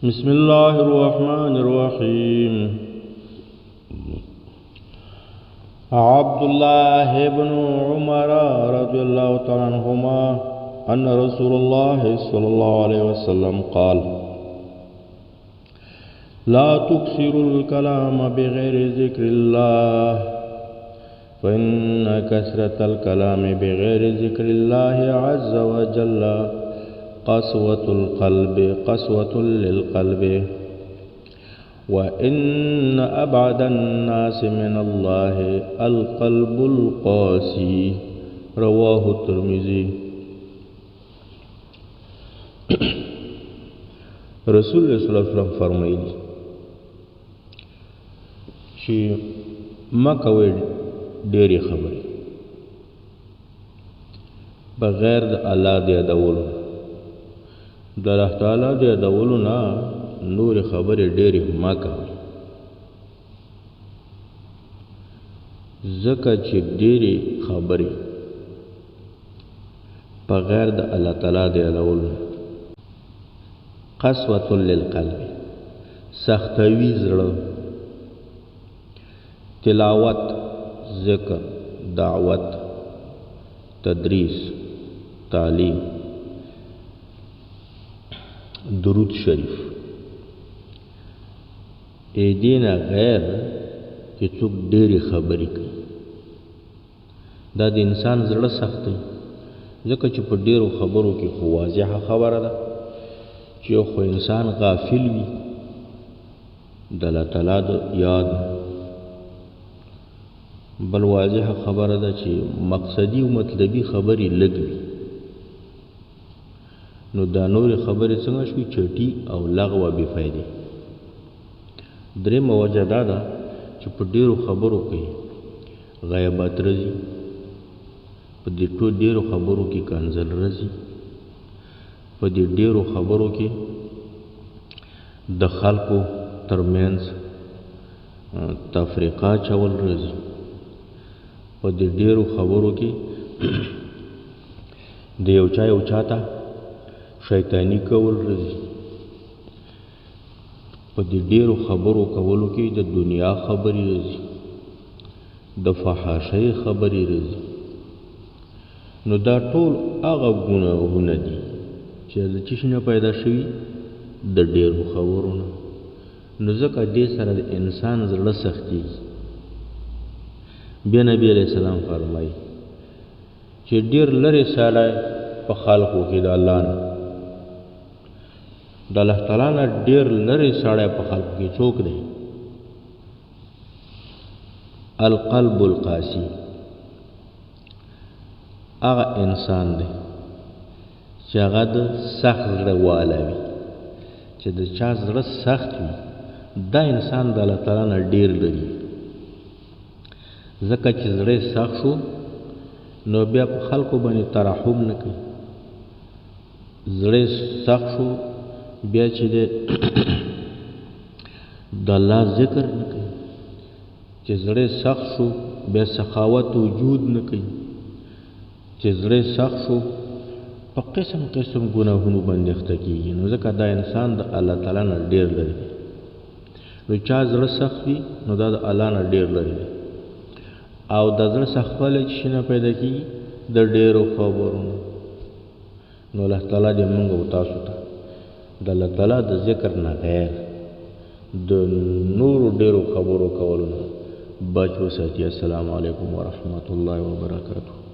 بسم الله الرحمن الرحيم. عبد الله بن عمر رضي الله تعالى عنهما أن رسول الله صلى الله عليه وسلم قال: لا تكثروا الكلام بغير ذكر الله، فإن كثرة الكلام بغير ذكر الله عز وجل قسوة للقلب، وإن أبعد الناس من الله القلب القاسي. رواه الترمذي. رسول الله صلی الله علیه وسلم فرمایلی چې مکوئ ډېرې خبرې بغیر د الله د یادولو. د الله تعالی د یادولو نه نورې خبرې ډېرې مه کوئ، ځکه چې ډېرې خبرې بغیر د الله تعالی د یادولو قسوة للقلب، سختوي زړه. تلاوت، ذکر، دعوت، تدریس، تعلیم، درود شریف، ایدینا غیر چې څوک ډېرې خبرې کوي، دا د انسان زړه سختوي، ځکه چې په ډېرو خبرو کې خو واضحه خبره ده چې یو خو انسان غافل وي د الله تعالی د یاد، بل واضحه خبره ده چې مقصدي او مطلبي خبرې لږ وي. نو دا نورې خبرې څنګه شوي؟ چټي او لغوه بې فایدې. درېیمه وجه دا ده چې په ډېرو خبرو کې غیبت راځي، په دې ډېرو خبرو کې کنځل راځي، په دې ډېرو خبرو کې د خلکو ترمنځ تفریقه اچول راځي، په دې ډېرو خبرو کې د یو چا ته شیطانی کول راځي، په دې ډېرو خبرو کولو کې د دنیا خبرې راځي، د فحاشۍ خبرې راځي. نو دا ټول هغه ګناهونه دي چې د څه شي نه پیدا شوي؟ د ډېرو خبرو نه. نو ځکه دې سره د انسان زړه سختېږي. بیا نبي علیه السلام فرمایي چې ډېر لرې سړی په خلقو کې د الله نه، د الله تعالی نه ډېر لرې سړی په خلقو کې څوک دی؟ القلب القاسي، هغه انسان دی چې هغه د سخت زړه والا وي. چې د چا زړه سخت وي دا انسان د الله تعالی نه ډېر لري، ځکه چې زړه سخت شو نو بیا په خلکو باندې ترحم نه کوي. زړه سخت شو بیا چې د الله ذکر نه کوي. چې زړه سخت شو بیا سخاوت وجود نه کوي. چې زړه سخت شو په قسم قسم ګناهونو باندې اخته کېږي. نو ځکه دا انسان د الله تعالی نه ډېر لري. نو چا زړه سخت وي نو دا د الله نه ډېر لري. او د زړه سختوالی چې شي نه پیدا کېږي؟ د ډېرو خبرونو. نو الله تعالی دې موږ او تاسو ته د الله تعالی د ذکر نه غیر د نورو ډېرو خبرو کولو نه بچ وساتي. السلام علیکم ورحمة الله وبرکاته.